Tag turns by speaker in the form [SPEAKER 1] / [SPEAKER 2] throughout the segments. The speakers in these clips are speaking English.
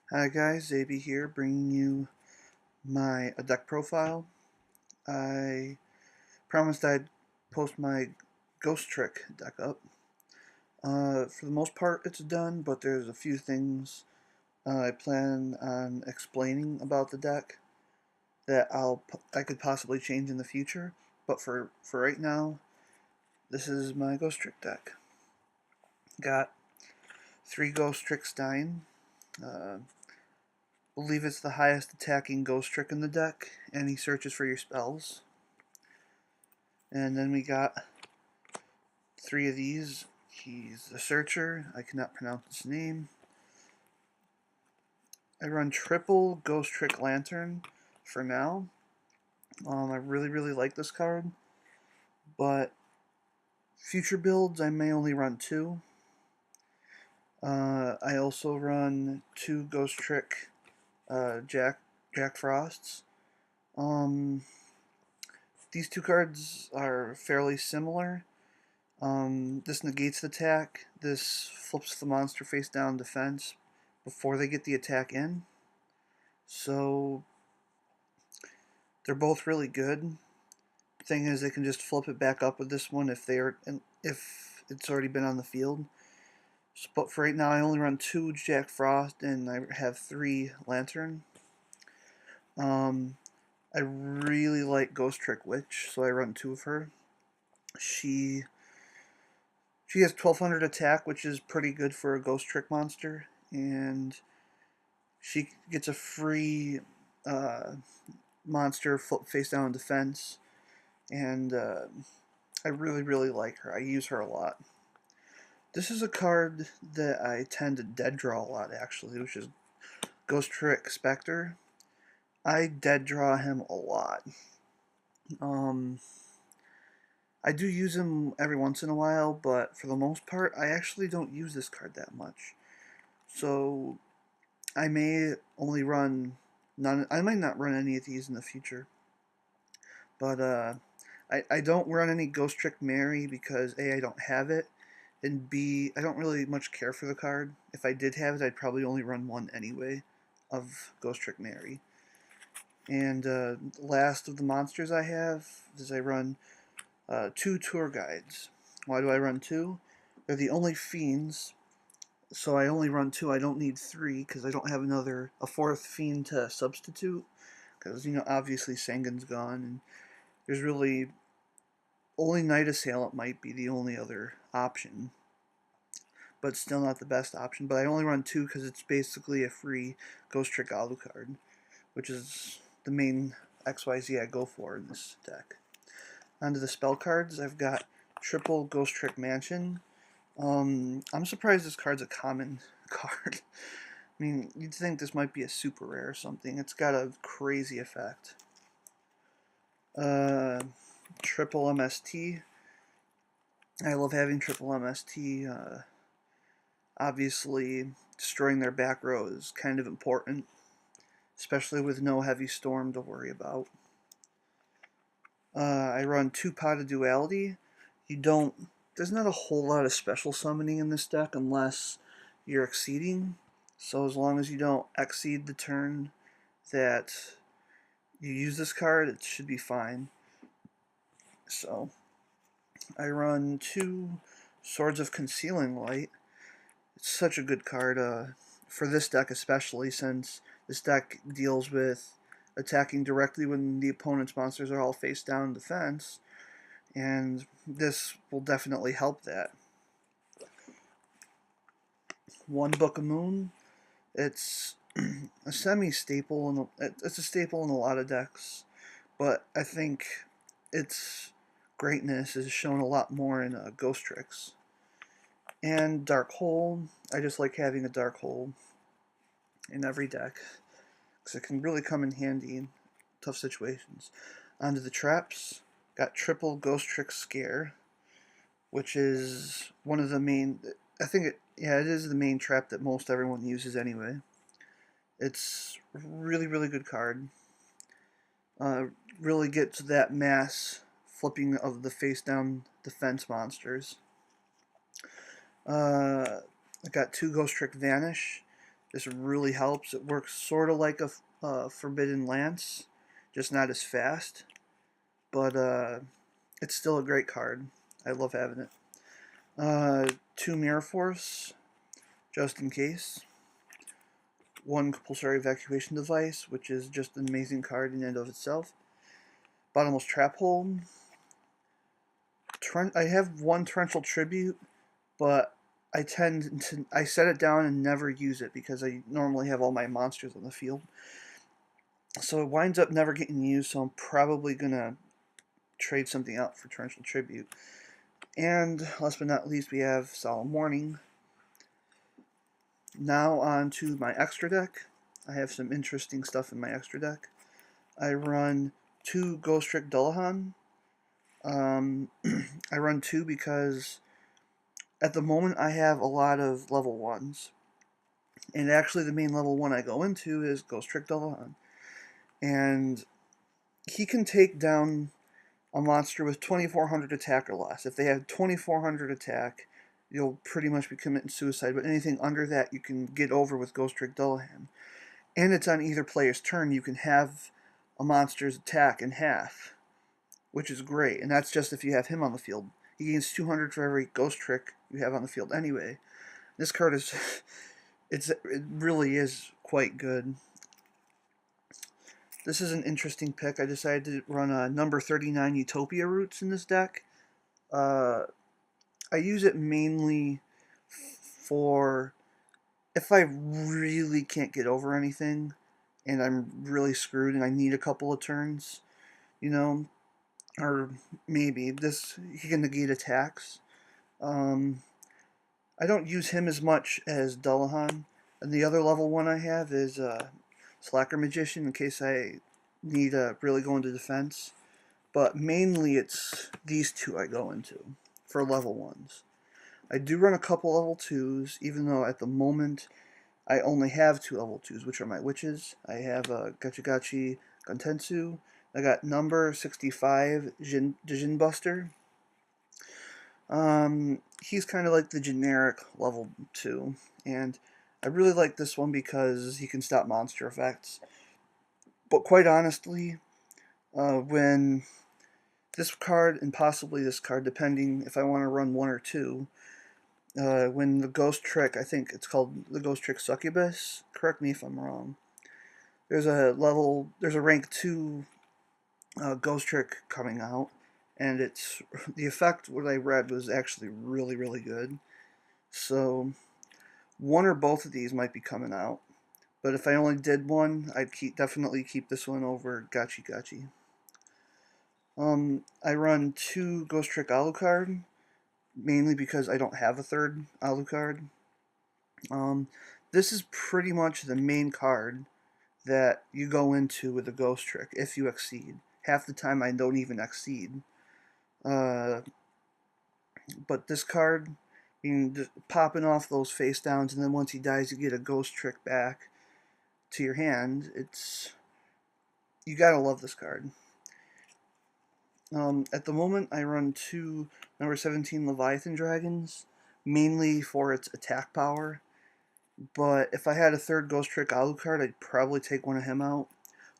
[SPEAKER 1] Hi guys, AB here, bringing you my deck profile. I promised I'd post my Ghostrick deck up. For the most part, it's done, but there's a few things I plan on explaining about the deck that I could possibly change in the future. But for right now, this is my Ghostrick deck. Got 3 Ghostricks dying. Uh, believe it's the highest attacking Ghostrick in the deck, and he searches for your spells. And then we got 3 of these. He's a searcher. I cannot pronounce his name. I run triple Ghostrick Lantern for now. I really like this card, but future builds I may only run 2. I also run 2 Ghostrick Jack Frosts. Um, these 2 cards are fairly similar. This negates the attack. This flips the monster face down defense before they get the attack in. So they're both really good. Thing is, they can just flip it back up with this one if it's already been on the field. But for right now, I only run 2 Jack Frost and I have 3 Lantern. I really like Ghostrick Witch, so I run 2 of her. She has 1200 attack, which is pretty good for a Ghostrick monster, and she gets a free monster face down defense, and I really like her. I use her a lot. This is a card that I tend to dead draw a lot, actually, which is Ghostrick Spectre. I dead draw him a lot. Um, I do use him every once in a while, but for the most part, I actually don't use this card that much. So I may only run none. I might not run any of these in the future, but I don't run any Ghostrick Mary because A, I don't have it, and B, I don't really much care for the card. If I did have it, I'd probably only run one anyway of Ghostrick Mary. And last of the monsters I have is I run 2 tour guides. Why do I run 2? They're the only fiends, so I only run 2. I don't need 3 because I don't have a 4th fiend to substitute. Because obviously Sangan's gone, and there's really only Night Assailant might be the only other option, but still not the best option. But I only run 2 because it's basically a free Ghostrick Alucard, which is the main XYZ I go for in this deck. Onto the spell cards, I've got triple Ghostrick Mansion. I'm surprised this card's a common card. I mean, you'd think this might be a super rare or something. It's got a crazy effect. Triple MST. I love having triple MST. Obviously, destroying their back row is kind of important, especially with no heavy storm to worry about. I run 2 Pot of Duality. There's not a whole lot of special summoning in this deck unless you're exceeding. So as long as you don't exceed the turn that you use this card, it should be fine. So I run 2 Swords of Concealing Light. It's such a good card for this deck, especially since this deck deals with attacking directly when the opponent's monsters are all face down in defense, and this will definitely help that. 1 Book of Moon. It's a semi-staple. It's a staple in a lot of decks, but I think its greatness is shown a lot more in Ghostricks. And Dark Hole. I just like having a Dark Hole in every deck because it can really come in handy in tough situations. Onto the traps. Got triple Ghostrick Scare, which is one of the main. It is the main trap that most everyone uses anyway. It's really good card. Really gets that mass flipping of the face down defense monsters. I got 2 Ghostrick Vanish. This really helps. It works sort of like a Forbidden Lance, just not as fast, but it's still a great card. I love having it. 2 Mirror Force, just in case. 1 Compulsory Evacuation Device, which is just an amazing card in and of itself. Bottomless Trap Hole. I have 1 Torrential Tribute, but I set it down and never use it because I normally have all my monsters on the field. So it winds up never getting used, so I'm probably going to trade something out for Torrential Tribute. And last but not least, we have Solemn Warning. Now on to my extra deck. I have some interesting stuff in my extra deck. I run 2 Ghostrick Dullahan. I run 2 because at the moment I have a lot of level 1s. And actually the main level 1 I go into is Ghostrick Dullahan. And he can take down a monster with 2400 attack or less. If they have 2400 attack, you'll pretty much be committing suicide, but anything under that you can get over with Ghostrick Dullahan. And it's on either player's turn. You can have a monster's attack in half, which is great, and that's just if you have him on the field. He gains 200 for every Ghostrick you have on the field anyway. This card is, it really is quite good. This is an interesting pick. I decided to run a number 39 Utopia Roots in this deck. I use it mainly for if I really can't get over anything and I'm really screwed and I need a couple of turns, you know, or maybe he can negate attacks. I don't use him as much as Dullahan, and the other level 1 I have is Slacker Magician in case I need to really go into defense. But mainly it's these 2 I go into for level 1s. I do run a couple level 2s, even though at the moment I only have 2 level 2s, which are my witches. I have Gachi Gachi Guntensu. I got number 65 Jin Buster. He's kind of like the generic level 2, and I really like this one because he can stop monster effects. But quite honestly, when this card, and possibly this card, depending if I want to run 1 or 2, when the Ghostrick, I think it's called the Ghostrick Succubus, correct me if I'm wrong, there's a rank 2 Ghostrick coming out, and the effect, what I read, was actually really, really good. So 1 or both of these might be coming out, but if I only did 1, I'd definitely keep this one over Gachi Gachi. I run 2 Ghostrick Alucard, mainly because I don't have a 3rd Alucard. This is pretty much the main card that you go into with a Ghostrick if you exceed. Half the time I don't even exceed. But this card, just popping off those face downs, and then once he dies you get a Ghostrick back to your hand. You gotta love this card. At the moment I run 2 number 17 Leviathan Dragons, mainly for its attack power. But if I had a 3rd Ghostrick Alucard, I'd probably take one of him out.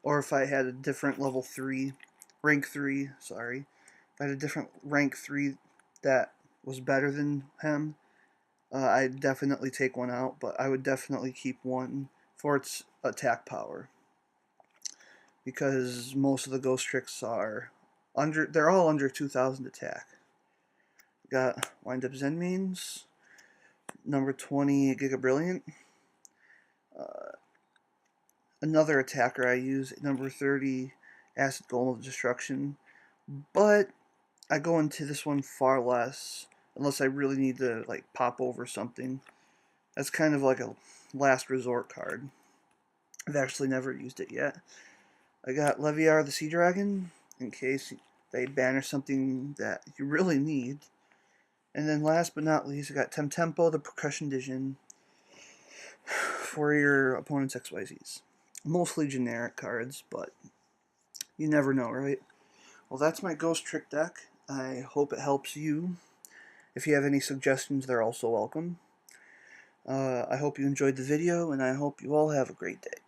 [SPEAKER 1] Or if I had a different level 3, rank 3, sorry. If I had a different rank 3 that was better than him, I'd definitely take one out. But I would definitely keep one for its attack power. Because most of the Ghostricks they're all under 2,000 attack. Got Wind Up Zen Means, number 20 Giga Brilliant. Another attacker I use, number 30 Acid Golem of Destruction. But I go into this one far less, unless I really need to pop over something. That's kind of like a last resort card. I've actually never used it yet. I got Leviar the Sea Dragon, in case they banish something that you really need. And then last but not least, I got Temtempo the Percussion Division for your opponent's XYZs. Mostly generic cards, but you never know, right? Well, that's my Ghostrick deck. I hope it helps you. If you have any suggestions, they're also welcome. I hope you enjoyed the video, and I hope you all have a great day.